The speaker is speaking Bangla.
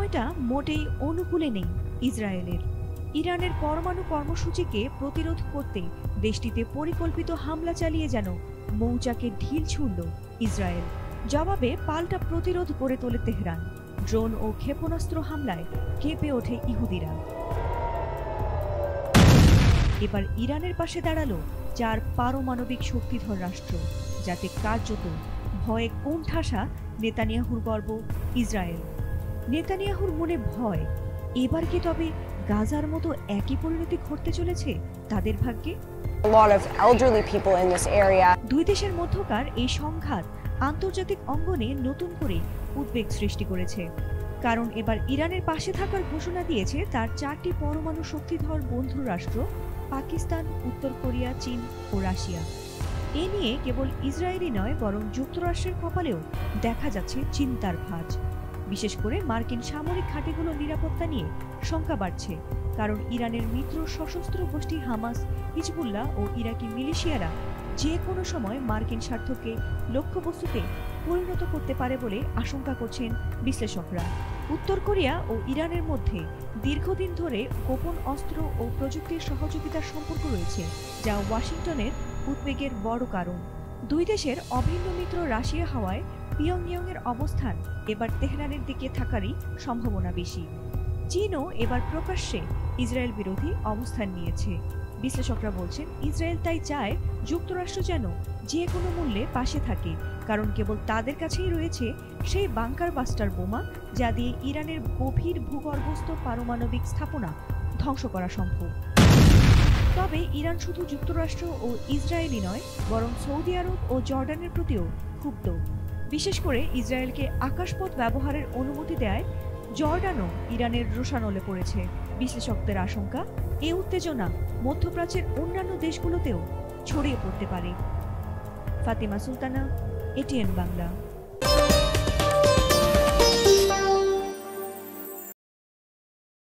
সময়টা মোটেই অনুকূলে নেই ইসরায়েলের। ইরানের পরমাণু কর্মসূচিকে প্রতিরোধ করতে দেশটিতে পরিকল্পিত হামলা চালিয়ে যেন মৌচাকে ঢিল ছুড়ল ইসরায়েল। জবাবে পাল্টা প্রতিরোধ গড়ে তোলে তেহরান। ড্রোন ও ক্ষেপণাস্ত্র হামলায় কেঁপে ওঠে ইহুদিরা। এবার ইরানের পাশে দাঁড়ালো 4 পারমাণবিক শক্তিধর রাষ্ট্র, যাতে কার্যত ভয়ে কোণঠাসা নেতানিয়াহুর গর্ব ইসরায়েল। নেতানিয়াহুর মনে ভয়, এবার কি তবে গাজার মতো একই পরিণতি ঘটতে চলেছে তাদের ভাগ্যে? দুই দেশের মধ্যকার এই সংঘাত আন্তর্জাতিক অঙ্গনে নতুন করে উদ্বেগ সৃষ্টি করেছে, কারণ এবার ইরানের পাশে থাকার ঘোষণা দিয়েছে তার 4টি পরমাণু শক্তিধর বন্ধু রাষ্ট্র পাকিস্তান, উত্তর কোরিয়া, চীন ও রাশিয়া। এ নিয়ে কেবল ইসরায়েলই নয়, বরং যুক্তরাষ্ট্রের কপালেও দেখা যাচ্ছে চিন্তার ভাঁজ। বিশেষ করে মার্কিন সামরিক ঘাঁটিগুলোর নিরাপত্তা নিয়ে শঙ্কা বাড়ছে, কারণ ইরানের মিত্র সশস্ত্র গোষ্ঠী হামাস, হিজবুল্লাহ ও ইরাকি মিলিশিয়ারা যে কোনো সময় মার্কিন স্বার্থকে লক্ষ্যবস্তুতে পরিণত করতে পারে বলে আশঙ্কা করছেন বিশ্লেষকরা। উত্তর কোরিয়া ও ইরানের মধ্যে দীর্ঘদিন ধরে গোপন অস্ত্র ও প্রযুক্তির সহযোগিতার সম্পর্ক রয়েছে, যা ওয়াশিংটনের উদ্বেগের বড় কারণ। দুই দেশের অভিন্ন মিত্র রাশিয়া হওয়ায় পিয়ংইয়ংয়ের অবস্থান এবার তেহরানের দিকে থাকারই সম্ভাবনা বেশি। চীনও এবার প্রকাশ্যে ইসরায়েল বিরোধী অবস্থান নিয়েছে। বিশ্লেষকরা বলছেন, ইসরায়েল তাই চায় যুক্তরাষ্ট্র যেন যে কোনো মূল্যে পাশে থাকে, কারণ কেবল তাদের কাছেই রয়েছে সেই বাংকার বাস্টার বোমা, যা দিয়ে ইরানের গভীর ভূগর্ভস্থ পারমাণবিক স্থাপনা ধ্বংস করা সম্ভব। তবে ইরান শুধু যুক্তরাষ্ট্র ও ইসরায়েলই নয়, বরং সৌদি আরব ও জর্ডানের প্রতিও ক্ষুব্ধ। বিশেষ করে ইসরায়েলকে আকাশপথ ব্যবহারের অনুমতি দেয় জর্ডানও ইরানের রোষানলে পড়েছে। বিশ্লেষকদের আশঙ্কা, এই উত্তেজনা মধ্যপ্রাচ্যের অন্যান্য দেশগুলোতেও ছড়িয়ে পড়তে পারে। ফাতিমা সুলতানা, এটিএন বাংলা।